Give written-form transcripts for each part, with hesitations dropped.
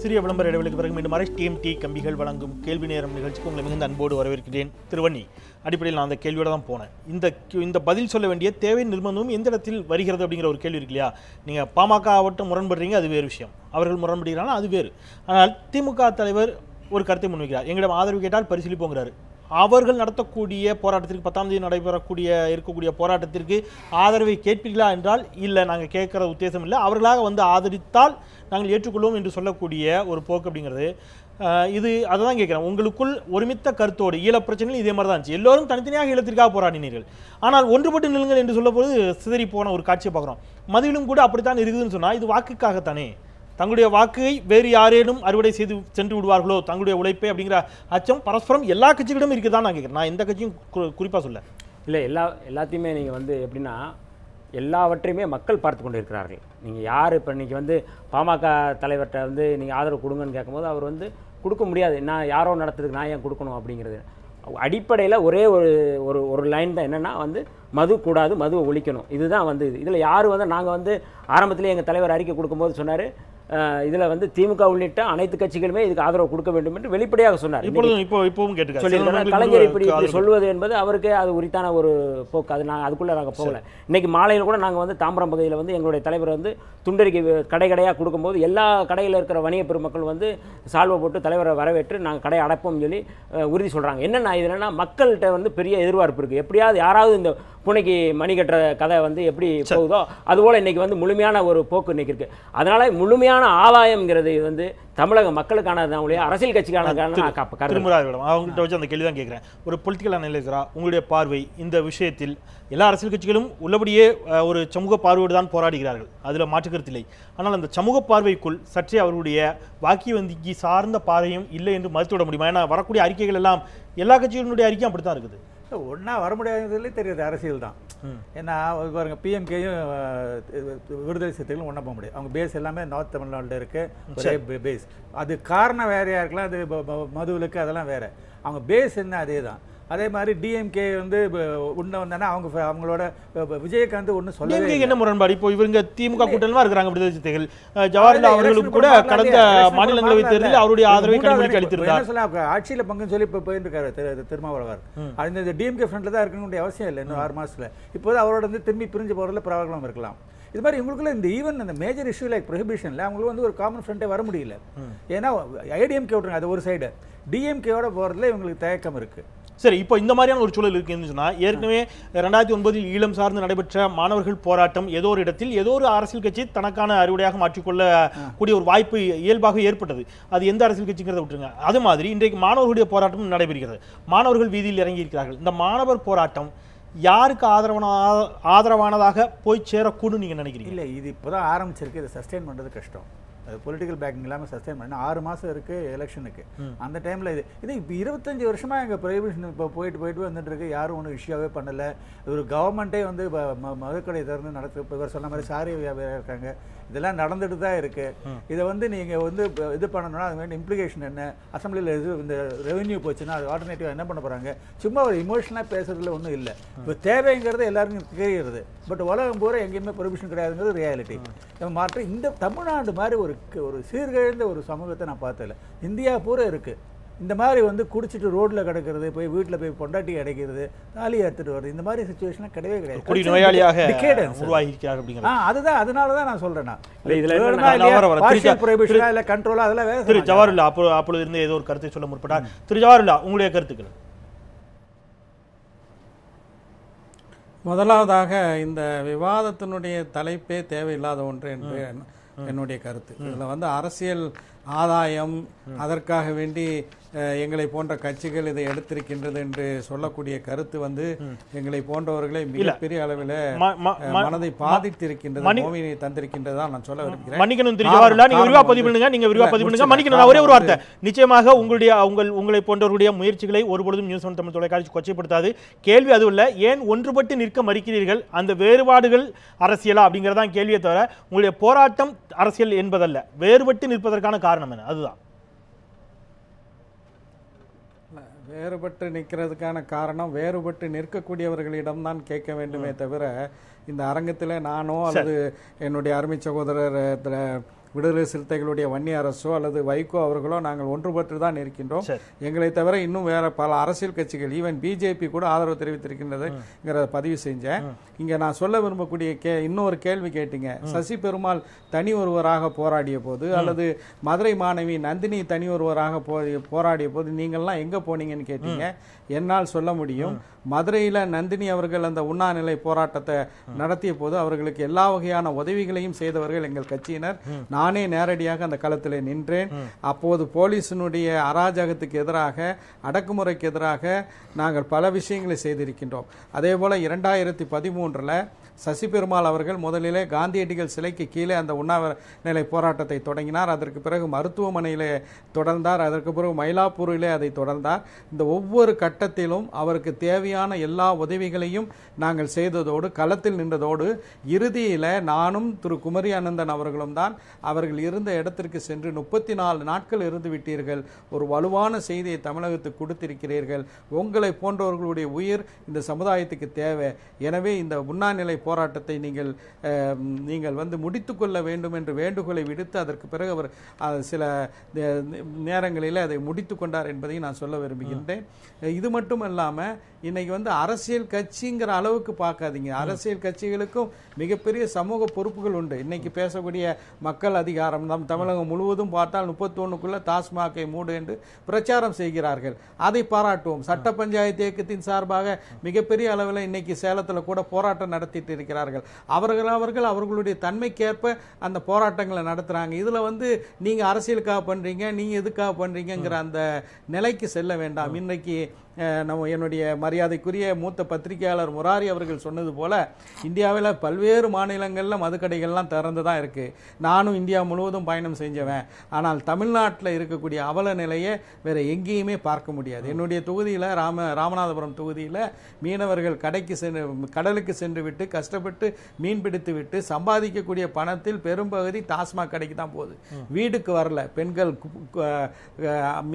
சிறிய விளம்பர இடைவெளிக்கு பிறகு மீண்டும் டிஎம்டி கம்பிகள் வழங்கும் கேள்வி நேரம் நிகழ்ச்சிக்கு உங்களை மிகுந்த அன்போடு வரவேற்கிறேன். திருவண்ணி அடிப்படையில் நான் அந்த கேள்வியோட தான் போனேன். இந்த பதில் சொல்ல வேண்டிய தேவை நிர்பந்தமும் எந்த இடத்தில் வருகிறது அப்படிங்கிற ஒரு கேள்வி இருக்கு இல்லையா? நீங்கள் பாமக ஆவட்டம் முரண்படுறீங்க, அது வேறு விஷயம். அவர்கள் முரண்படுகிறாங்கன்னா அது வேறு. ஆனால் திமுக தலைவர் ஒரு கருத்தை முன்வைக்கிறார். எங்களிடம் ஆதரவு கேட்டால் பரிசீலிப்போங்கிறாரு. அவர்கள் நடத்தக்கூடிய போராட்டத்திற்கு 10ஆம் தேதி இருக்கக்கூடிய போராட்டத்திற்கு ஆதரவை கேட்பீர்களா என்றால் இல்லை, நாங்கள் கேட்குற உத்தேசம் இல்லை, அவர்களாக வந்து ஆதரித்தால் நாங்கள் ஏற்றுக்கொள்வோம் என்று சொல்லக்கூடிய ஒரு போக்கு அப்படிங்கிறது இது. அதை தான் கேட்குறேன். உங்களுக்குள் ஒருமித்த கருத்தோடு ஈழப் பிரச்சனையில் இதே மாதிரி தான் இருந்துச்சு. எல்லோரும் தனித்தனியாக ஈழத்திற்காக போராடினீர்கள். ஆனால் ஒன்றுபட்டு நில்லுங்கள் என்று சொல்லும்போது சிதறி போன ஒரு காட்சியை பார்க்குறோம். மதுவிலும் கூட அப்படித்தான் இருக்குதுன்னு சொன்னால் இது வாக்குக்காகத்தானே? தங்களுடைய வாக்கை வேறு யாரேனும் அறுவடை செய்து சென்று விடுவார்களோ தங்களுடைய உழைப்பை அப்படிங்கிற அச்சம் பரஸ்பரம் எல்லா கட்சிகளிடம் இருக்குதான் நான் கேட்குறேன். நான் எந்த கட்சியும் குறிப்பாக சொல்ல இல்லை. எல்லாத்தையுமே நீங்கள் வந்து எப்படின்னா எல்லாவற்றையுமே மக்கள் பார்த்து கொண்டு இருக்கிறார்கள். நீங்கள் யார் இப்போ இன்றைக்கி வந்து பாமக தலைவர்கிட்ட வந்து நீங்கள் ஆதரவு கொடுங்கன்னு கேட்கும்போது அவர் வந்து கொடுக்க முடியாது. நான் யாரோ நடத்துறதுக்கு நான் ஏன் கொடுக்கணும் அப்படிங்கிறது அடிப்படையில் ஒரே ஒரு லைன் தான். என்னென்னா வந்து மது கூடாது, மதுவை ஒழிக்கணும். இதுதான் வந்து இதில் யார் வந்து நாங்கள் வந்து ஆரம்பத்திலே எங்கள் தலைவர் அறிக்கை கொடுக்கும்போது சொன்னார், இதில் வந்து திமுக உள்ளிட்ட அனைத்து கட்சிகளுமே இதுக்கு ஆதரவு கொடுக்க வேண்டும் என்று வெளிப்படையாக சொன்னார். சொல்லியிருக்காங்க. கலைஞர் இப்படி சொல்வது என்பது அவருக்கு அது உரித்தான ஒரு போக்கு. அது அதுக்குள்ளே நாங்கள் போகலை. இன்றைக்கி மாலையில் கூட நாங்கள் வந்து தாம்பரம் பகுதியில் வந்து எங்களுடைய தலைவர் வந்து துண்டறிக்கை கடையாக கொடுக்கும்போது எல்லா கடையில் இருக்கிற வணிக பெருமக்கள் வந்து சால்வை போட்டு தலைவரை வரவேற்று நாங்கள் கடையை அடைப்போம்னு சொல்லி உறுதி சொல்கிறாங்க. என்னென்னா இது என்னென்னா மக்கள்கிட்ட வந்து பெரிய எதிர்பார்ப்பு இருக்குது. எப்படியாவது யாராவது இந்த பூனைக்கு மணி கட்டுற கதை வந்து எப்படி போகுதோ அதுபோல் இன்றைக்கி வந்து முழுமையான ஒரு போக்கு இன்றைக்கி இருக்குது. அதனால் முழுமையான ஆதாயம்ங்கிறது வந்து தமிழக மக்களுக்கானது தான், அரசியல் கட்சிக்கான. அவங்ககிட்ட வச்சு அந்த கேள்வி தான் கேட்குறேன். ஒரு பொலிட்டிக்கல் அனலைசரா உங்களுடைய பார்வை இந்த விஷயத்தில்? எல்லா அரசியல் கட்சிகளும் உள்ளபடியே ஒரு சமூக பார்வையோடு தான் போராடுகிறார்கள், அதில் மாற்றுக்கருத்தில்லை. ஆனால் அந்த சமூக பார்வைக்குள் சற்றே அவர்களுடைய வாக்கிய வங்கிக்கு சார்ந்த பார்வையும் இல்லை என்று மறுத்துவிட முடியுமா? ஏன்னா வரக்கூடிய அறிக்கைகள் எல்லாம் எல்லா கட்சிகளுடைய அறிக்கையும் அப்படித்தான் இருக்குது. ஒன்றா வர முடியாததுலேயே தெரியுது அரசியல் தான். ஏன்னா பாருங்க, பிஎம்கேயும் விடுதலை சிறுத்தைகளும் ஒன்றா போக முடியாது. அவங்க பேஸ் எல்லாமே நார்த் தமிழ்நாட்டில் இருக்குது, ஒரே பேஸ். அது காரணம் வேறையாக இருக்கலாம், அது மதுவிலக்கு அதெல்லாம் வேறு. அவங்க பேஸ் என்ன அதே தான். அதே மாதிரி டிஎம்கே வந்து உன்ன வந்தானா அவங்களோட விஜயகாந்த் ஒன்று சொல்ல என்ன முரண்பாடு? இப்போ இவங்க திமுக கூட்டணிமா இருக்கிறாங்க விடுதலை சிறுத்தைகள். ஜவஹர்லால் அவர்களுக்கு கூட கடந்த மாநிலங்களவை தேர்தலில் அவருடைய ஆதரவை கண்டுபிடிக்க அளித்திருந்தார். ஆட்சியில் பங்குன்னு சொல்லி இப்போ போயிருக்காரு திருமாவளவர். இந்த டிஎம்கே ஃப்ரண்ட்ல தான் இருக்கணும்னு அவசியம் இல்லை. இன்னும் 6 மாசத்துல இப்போது அவரோட வந்து திரும்பி பிரிஞ்சு போகிறதுல ப்ராப்ளம் இருக்கலாம். இது மாதிரி இவங்களுக்குள்ள இந்த ஈவன் இந்த மேஜர் இஷ்யூ லைக் ப்ரொஹிபிஷனில் அவங்களுக்கு வந்து ஒரு காமன் ஃப்ரண்ட்டே வர முடியல. ஏன்னா ஐடிஎம்கே விட்டுருங்க, அது ஒரு சைடு. டிஎம்கேவோட போகிறதுல இவங்களுக்கு தயக்கம் இருக்குது. சரி, இப்போ இந்த மாதிரியான ஒரு சூழல் இருக்குன்னு சொன்னால், ஏற்கனவே 2009 ஈழம் சார்ந்து நடைபெற்ற மாணவர்கள் போராட்டம் ஏதோ ஒரு இடத்தில் ஏதோ ஒரு அரசியல் கட்சி தனக்கான அறுவடையாக மாற்றிக்கொள்ள கூடிய ஒரு வாய்ப்பு இயல்பாக ஏற்பட்டது. அது எந்த அரசியல் கட்சிங்கிறத விட்டுருங்க. அது மாதிரி இன்றைக்கு மாணவர்களுடைய போராட்டம் நடைபெறுகிறது. மாணவர்கள் வீதியில் இறங்கி இருக்கிறார்கள். இந்த மாணவர் போராட்டம் யாருக்கு ஆதரவானதாக போய் சேரக்கூடும் நீங்க நினைக்கிறீங்க? இல்லை, இது இப்போதான் ஆரம்பிச்சிருக்கு. இதை சஸ்டெயின் பண்ணுறது கஷ்டம். அது பொலிட்டிக்கல் பேக்கிங் இல்லாமல் சஸ்டெயின் பண்ண 6 மாதம் இருக்குது எலெக்ஷனுக்கு. அந்த டைமில் இது இப்போ 25 வருஷமாக எங்கள் ப்ரொஹிபிஷன் இப்போ போயிட்டு வந்துட்டு இருக்கு. யாரும் ஒன்றும் இஷ்யூவே பண்ணலை. ஒரு கவர்மெண்ட்டே வந்து மதுக்கடை திறந்து நடத்து. இப்போ இவர் சொன்ன மாதிரி சாரி வியாபாரம் இருக்காங்க. இதெல்லாம் நடந்துட்டு தான் இருக்குது. இதை வந்து நீங்கள் வந்து இது பண்ணணும்னா அது வேண்டிய இம்ப்ளிகேஷன் என்ன? அசம்பிளியில் இது இந்த ரெவென்யூ போச்சுன்னா அது ஆல்டர்னேட்டிவாக என்ன பண்ண போகிறாங்க? சும்மா ஒரு இமோஷனலாக பேசுறதுல ஒன்றும் இல்லை. இப்போ தேவைங்கிறது எல்லாருக்கும் தெரிகிறது. பட் உலகம் பூரா எங்கேயுமே ப்ரொஹிபிஷன் கிடையாதுங்கிறது ரியாலிட்டி. நம்ம மாற்ற இந்த தமிழ்நாடு மாதிரி ஒரு சீர்கழிந்த ஒரு சமூகத்தை நான் பார்த்ததில்லை. இந்தியா பூரா இருக்குது. இந்த மாதிரி வந்து குடிச்சிட்டு ரோட்டில் கிடக்கிறது, போய் வீட்டில் போய் பொண்டாட்டி அடைக்கிறது, தாலி எடுத்துட்டு வருது, இந்த மாதிரி சிச்சுவேஷன் கிடையவே கிடையாது. அதுதான், அதனால தான் நான் சொல்றேன். கண்ட்ரோலா அதெல்லாம் வேற. திரு ஜவஹர்லா அப்பொழுது இருந்து ஏதோ ஒரு கருத்தை சொல்ல முற்பட்டார். திரு ஜவஹர்லா, உங்களுடைய கருத்துக்கள்? முதலாவதாக இந்த விவாதத்தினுடைய தலைப்பே தேவையில்லாத ஒன்று என்று என்னுடைய கருத்து. இதில் வந்து அரசியல் ஆதாயம், அதற்காக வேண்டி எங்களை போன்ற கட்சிகள் இதை எடுத்திருக்கின்றது என்று சொல்லக்கூடிய கருத்து வந்து எங்களை போன்றவர்களை மிகப்பெரிய அளவில் மனதை பாதித்திருக்கின்றது, நோவினை தந்திருக்கின்றதா நான் சொல்ல விரும்புகிறேன். மன்னிக்கணும் திரு ஜவஹர்லால், நீங்க விரிவா பதிவு பண்ணுங்க. மன்னிக்கணும், ஒரே ஒரு வார்த்தை. நிச்சயமாக உங்களை போன்றவர்களுடைய முயற்சிகளை ஒருபொழுதும் நியூஸ் ஒன் தமிழ் தொலைக்காட்சி கொச்சைப்படுத்தாது. கேள்வி அதுவும் இல்லை, ஏன் ஒன்றுபட்டு நிற்க மறுக்கிறீர்கள்? அந்த வேறுபாடுகள் அரசியலா அப்படிங்கிறதான் கேள்வியை தவிர உங்களுடைய போராட்டம் அரசியல் என்பதல்ல. வேறுபட்டு நிற்பதற்கான காரணம் என்ன? அதுதான். வேறுபட்டு நிற்கிறதுக்கான காரணம் வேறுபட்டு நிற்கக்கூடியவர்களிடம் தான் கேட்க வேண்டுமே தவிர இந்த அரங்கத்தில் நானோ அல்லது என்னுடைய அருமை சகோதரர் விடுதலை சிறுத்தைகளுடைய வன்னி அரசோ அல்லது வைகோ அவர்களோ நாங்கள் ஒன்றுபட்டு தான் இருக்கின்றோம். சரி. எங்களை தவிர இன்னும் வேற பல அரசியல் கட்சிகள் ஈவன் பிஜேபி கூட ஆதரவு தெரிவித்திருக்கின்றதுங்கிற பதிவு செஞ்சேன். இங்க நான் சொல்ல விரும்பக்கூடிய இன்னொரு கேள்வி கேட்டீங்க. சசி பெருமாள் தனி ஒருவராக போராடிய போது அல்லது மதுரை மாணவி நந்தினி தனி ஒருவராக போராடிய போது நீங்கள்லாம் எங்க போனீங்கன்னு கேட்டீங்க. என்னால் சொல்ல முடியும். மதுரையில நந்தினி அவர்கள் அந்த உண்ணாநிலை போராட்டத்தை நடத்திய போது அவர்களுக்கு எல்லா வகையான உதவிகளையும் செய்தவர்கள் எங்கள் கட்சியினர். நானே நேரடியாக அந்த களத்தில் நின்றேன். அப்போது போலீசினுடைய அராஜகத்துக்கு எதிராக, அடக்குமுறைக்கு எதிராக நாங்கள் பல விஷயங்களை செய்திருக்கின்றோம். அதே போல 2013 சசி பெருமாள் அவர்கள் முதலிலே காந்தியடிகள் சிலைக்கு கீழே அந்த உண்ணாநிலை போராட்டத்தை தொடங்கினார். அதற்கு பிறகு மருத்துவமனையிலே தொடர்ந்தார். அதற்கு பிறகு மயிலாப்பூரிலே அதை தொடர்ந்தார். இந்த ஒவ்வொரு கட்டத்திலும் அவருக்கு தேவையான எல்லா உதவிகளையும் நாங்கள் செய்ததோடு, களத்தில் நின்றதோடு, இறுதியில நானும் திரு குமரி அனந்தன் அவர்களும் தான் அவர்கள் இருந்த இடத்திற்கு சென்று 34 நாட்கள் இருந்து விட்டீர்கள், ஒரு வலுவான செய்தியை தமிழகத்துக்கு கொடுத்திருக்கிறீர்கள், உங்களை போன்றவர்களுடைய உயிர் இந்த சமுதாயத்துக்கு தேவை, எனவே இந்த உண்ணாநிலை போராட்டத்தை நீங்கள் வந்து முடித்துக்கொள்ள வேண்டும் என்று வேண்டுகோளை விடுத்து அதற்கு பிறகு அவர் சில நேரங்களில் அதை முடித்துக் கொண்டார் என்பதை நான் சொல்ல விரும்புகின்றேன். இது மட்டும் இல்லாம இன்னைக்கு வந்து அரசியல் கட்சிங்கிற அளவுக்கு பார்க்காதீங்க. அரசியல் கட்சிகளுக்கும் மிகப்பெரிய சமூக பொறுப்புகள் உண்டு. இன்னைக்கு பேசக்கூடிய மக்கள் அதிகாரம் நம் தமிழகம் முழுவதும் பார்த்தால் 31க்குள்ள டாஸ்மாகை மூடு என்று பிரச்சாரம் செய்கிறார்கள். அதை பாராட்டுவோம். சட்ட பஞ்சாயத்து இயக்கத்தின் சார்பாக மிகப்பெரிய அளவில் இன்னைக்கு சேலத்தில் கூட போராட்டம் நடத்திட்டு இருக்கிறார்கள். அவர்களுடைய தன்மைக்கேற்ப அந்த போராட்டங்களை நடத்துறாங்க. இதுல வந்து நீங்க அரசியலுக்காக பண்றீங்க, நீங்க எதுக்காக பண்றீங்கிற அந்த நிலைக்கு செல்ல வேண்டாம். இன்னைக்கு என்னுடைய மரியாதைக்குரிய மூத்த பத்திரிகையாளர் முராரி அவர்கள் சொன்னது போல இந்தியாவில் பல்வேறு மாநிலங்களில் மதுக்கடைகள்லாம் திறந்து தான் இருக்கு. நானும் இந்தியா முழுவதும் பயணம் செஞ்சவன். ஆனால் தமிழ்நாட்டில் இருக்கக்கூடிய அவல நிலையை வேற எங்கேயுமே பார்க்க முடியாது. என்னுடைய தொகுதியில் ராமநாதபுரம் தொகுதியில் மீனவர்கள் கடலுக்கு சென்று விட்டு கஷ்டப்பட்டு மீன் பிடித்து விட்டு சம்பாதிக்கக்கூடிய பணத்தில் பெரும்பகுதி டாஸ்மாக் கடைக்கு தான் போகுது. வீடுக்கு வரல. பெண்கள்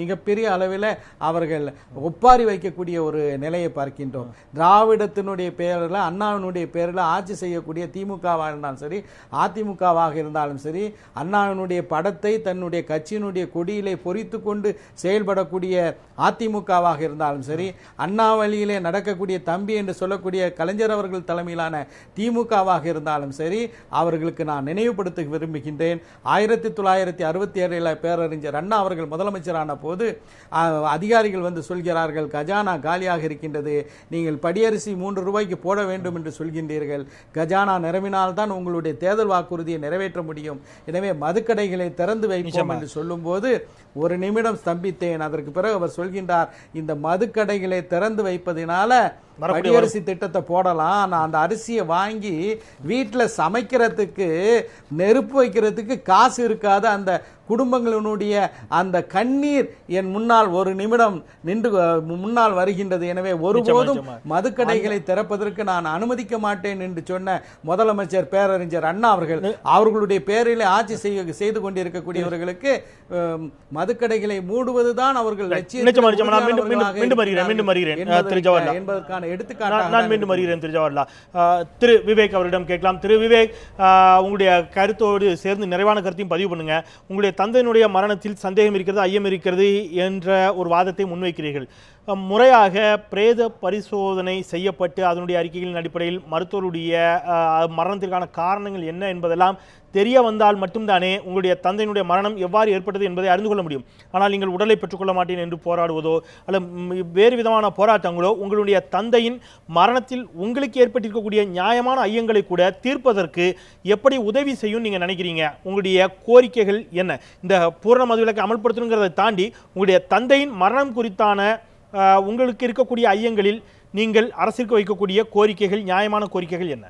மிகப்பெரிய அளவில் அவர்கள் ஒப்பாரி வைக்கக்கூடிய ஒரு நிலையை பார்க்கின்றோம். திராவிடத்தினுடைய பெயரில், அண்ணாவினுடைய பெயரில் ஆட்சி செய்யக்கூடிய திமுகவாக இருந்தாலும் சரி, அதிமுகவாக இருந்தாலும் சரி, அண்ணாவினுடைய படத்தை தன்னுடைய கட்சியினுடைய கொடியிலே பொறித்து கொண்டு செயல்படக்கூடிய அதிமுகவாக இருந்தாலும் சரி, அண்ணா வழியிலே நடக்கக்கூடிய தம்பி என்று சொல்லக்கூடிய கலைஞர் அவர்கள் தலைமையிலான திமுகவாக இருந்தாலும் சரி, அவர்களுக்கு நான் நினைவுபடுத்த விரும்புகின்றேன். 1967 பேரறிஞர் அண்ணா அவர்கள் முதலமைச்சரான போது அதிகாரிகள் வந்து சொல்கிறார்கள், கஜானா காலியாக இருக்கின்றது, நீங்கள் படியரிசி 3 ரூபாய்க்கு போட வேண்டும் என்று சொல்கின்றீர்கள். கஜானா நிரம்பினால்தான் உங்களுடைய தேர்தல் வாக்குறுதியை நிறைவேற்ற முடியும், எனவே மதுக்கடைகளை திறந்து வைப்போம் என்று சொல்லும் போது ஒரு நிமிடம் ஸ்தம்பித்தேன். அதற்கு பிறகு அவர் சொல்கின்றார், இந்த மதுக்கடைகளை திறந்து வைப்பதனால படியரிசி திட்டத்தை போடலாம், நான் அந்த அரிசியை வாங்கி வீட்டில் சமைக்கிறதுக்கு நெருப்பு வைக்கிறதுக்கு காசு இருக்காது, அந்த குடும்பங்களினுடைய அந்த கண்ணீர் என் முன்னால் ஒரு நிமிடம் நின்று முன்னால் வருகின்றது, எனவே ஒருபோதும் மதுக்கடைகளை திறப்பதற்கு நான் அனுமதிக்க மாட்டேன் என்று சொன்ன முதலமைச்சர் பேரறிஞர் அண்ணா அவர்கள் அவர்களுடைய பேரிலே ஆட்சி செய்து கொண்டிருக்கக்கூடியவர்களுக்கு மதுக்கடைகளை மூடுவதுதான் அவர்கள் என்பதற்கான எடுத்துக்காட்டாக நான் மீண்டும் வருகிறேன். திரு ஜவஹர்லால், திரு விவேக் அவரிடம் கேட்கலாம். திரு விவேக், உங்களுடைய கருத்தோடு சேர்ந்து நிறைவான கருத்தையும் பதிவு பண்ணுங்க. உங்களுடைய தந்தையினுடைய மரணத்தில் சந்தேகம் இருக்கிறது, ஐயம் இருக்கிறது என்ற ஒரு வாதத்தை முன்வைக்கிறீர்கள். முறையாக பிரேத பரிசோதனை செய்யப்பட்டு அதனுடைய அறிக்கைகளின் அடிப்படையில் மருத்துவருடைய மரணத்திற்கான காரணங்கள் என்ன என்பதெல்லாம் தெரிய வந்தால் மட்டும்தானே உங்களுடைய தந்தையினுடைய மரணம் எவ்வாறு ஏற்பட்டது என்பதை அறிந்து கொள்ள முடியும். ஆனால் நீங்கள் உடலை பெற்றுக்கொள்ள மாட்டேன் என்று போராடுவதோ அல்லது வேறு விதமான போராட்டங்களோ உங்களுடைய தந்தையின் மரணத்தில் உங்களுக்கு ஏற்பட்டிருக்கக்கூடிய நியாயமான ஐயங்களை கூட தீர்ப்பதற்கு எப்படி உதவி செய்யும் நீங்கள் நினைக்கிறீங்க? உங்களுடைய கோரிக்கைகள் என்ன? இந்த பூரண மதுவிலக்கை அமல்படுத்தணுங்கிறதை தாண்டி உங்களுடைய தந்தையின் மரணம் குறித்தான உங்களுக்கு இருக்கக்கூடிய ஐயங்களில் நீங்கள் அரசிற்கு வைக்கக்கூடிய கோரிக்கைகள், நியாயமான கோரிக்கைகள் என்ன?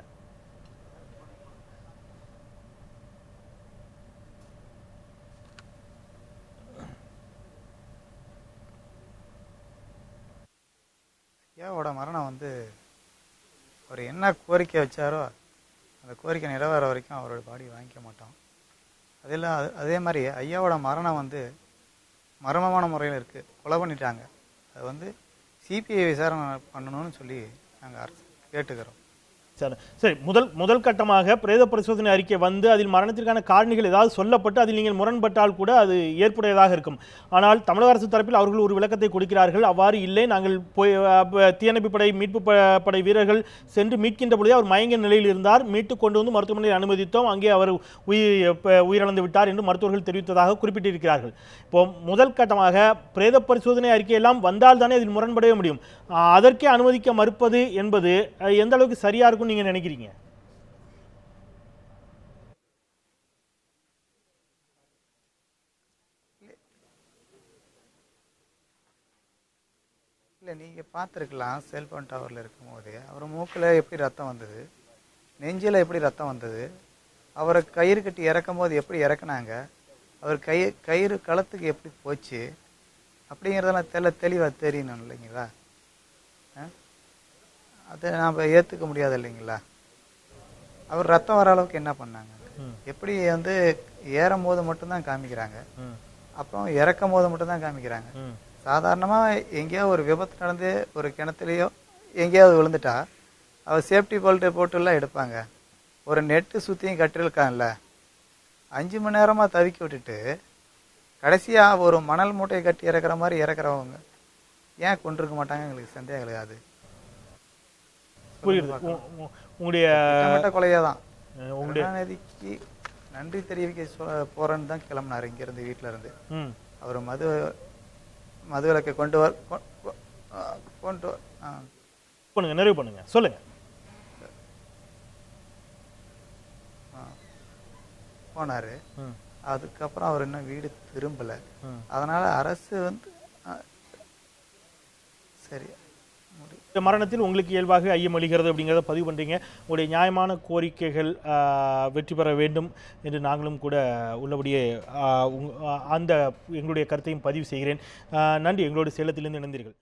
ஐயாவோட மரணம் வந்து அவர் என்ன கோரிக்கை வச்சாரோ அந்த கோரிக்கை நிறைவேற வரைக்கும் அவரோட பாடி வாங்கிக்க மாட்டோம். அதே மாதிரி ஐயாவோட மரணம் வந்து மர்மமான முறையில் இருக்குது, கொலை பண்ணிட்டாங்க. அது வந்து சிபிஐ விசாரணை பண்ணணும்னு சொல்லி நாங்கள் அரசு கேட்டுக்கிறோம். சரி சரி, முதல் கட்டமாக பிரேத பரிசோதனை அறிக்கை வந்து அதில் மரணத்திற்கான காரணிகள் ஏதாவது சொல்லப்பட்டு அதில் நீங்கள் முரண்பட்டால் கூட அது ஏற்புடையதாக இருக்கும். ஆனால் தமிழக அரசு தரப்பில் அவர்கள் ஒரு விளக்கத்தை கொடுக்கிறார்கள். அவ்வாறு இல்லை, நாங்கள் போய் தீயணைப்பு படை மீட்பு படை வீரர்கள் சென்று மீட்கின்ற பொழுதே அவர் மயங்க நிலையில் இருந்தார், மீட்டு கொண்டு வந்து மருத்துவமனையில் அனுமதித்தோம், அங்கே அவர் உயிரிழந்து விட்டார் என்று மருத்துவர்கள் தெரிவித்ததாக குறிப்பிட்டிருக்கிறார்கள். இப்போ முதல் கட்டமாக பிரேத பரிசோதனை அறிக்கை எல்லாம் வந்தால் தானே அதில் முரண்படவே முடியும். அதற்கே அனுமதிக்க மறுப்பது என்பது எந்த அளவுக்கு சரியா இருக்கும் நீங்க நினைக்கிறீங்க? இல்லை நீங்கள் பார்த்துருக்கலாம், செல்போன் டவரில் இருக்கும்போது அவர் மூக்கில் எப்படி ரத்தம் வந்தது, நெஞ்சில் எப்படி ரத்தம் வந்தது, அவரை கயிறு கட்டி இறக்கும் போது எப்படி இறக்குனாங்க, அவர் கயிறு களத்துக்கு எப்படி போச்சு அப்படிங்கிறதெல்லாம் தெளிவாக தெரியணும் இல்லைங்களா? அதை நாம் ஏற்றுக்க முடியாது இல்லைங்களா? அவர் ரத்தம் வர அளவுக்கு என்ன பண்ணாங்க? எப்படி வந்து ஏறும் போது மட்டும்தான் காமிக்கிறாங்க, அப்புறம் இறக்கும் போது மட்டும்தான் காமிக்கிறாங்க. சாதாரணமாக எங்கேயாவது ஒரு விபத்து நடந்து ஒரு கிணத்துலையோ எங்கேயாவது விழுந்துட்டா அவர் சேஃப்டி பெல்ட்டு போட்டுலாம் எடுப்பாங்க. ஒரு நெட்டு சுற்றியும் கட்டிருக்கான்ல, 5 மணி நேரமாக தவிக்க விட்டுட்டு கடைசியாக ஒரு மணல் மூட்டையை கட்டி இறக்குற மாதிரி இறக்குறவங்க ஏன் கொண்டிருக்க மாட்டாங்க? எங்களுக்கு சந்தேகம் கிடையாது. உங்களுடைய கொலையா தான் கருணாநிதிக்கு நன்றி தெரிவிக்க போறேன்னு தான் கிளம்பினாரு இங்கிருந்து, வீட்டுல இருந்து. அவர் மது விலக்கை கொண்டு நிறைவு பண்ணுங்க, சொல்லுங்க. போனாரு. அதுக்கப்புறம் அவர் இன்னும் வீடு திரும்பல. அதனால அரசு வந்து சரி, இந்த மரணத்தில் உங்களுக்கு இயல்பாக ஐயம் அளிக்கிறது அப்படிங்கிறத பதிவு பண்ணுறீங்க. உங்களுடைய நியாயமான கோரிக்கைகள் வெற்றி பெற வேண்டும் என்று நாங்களும் கூட உள்ளபடியே அந்த எங்களுடைய கருத்தையும் பதிவு செய்கிறேன். நன்றி, எங்களோட சேலத்திலிருந்து இணைந்தீர்கள்.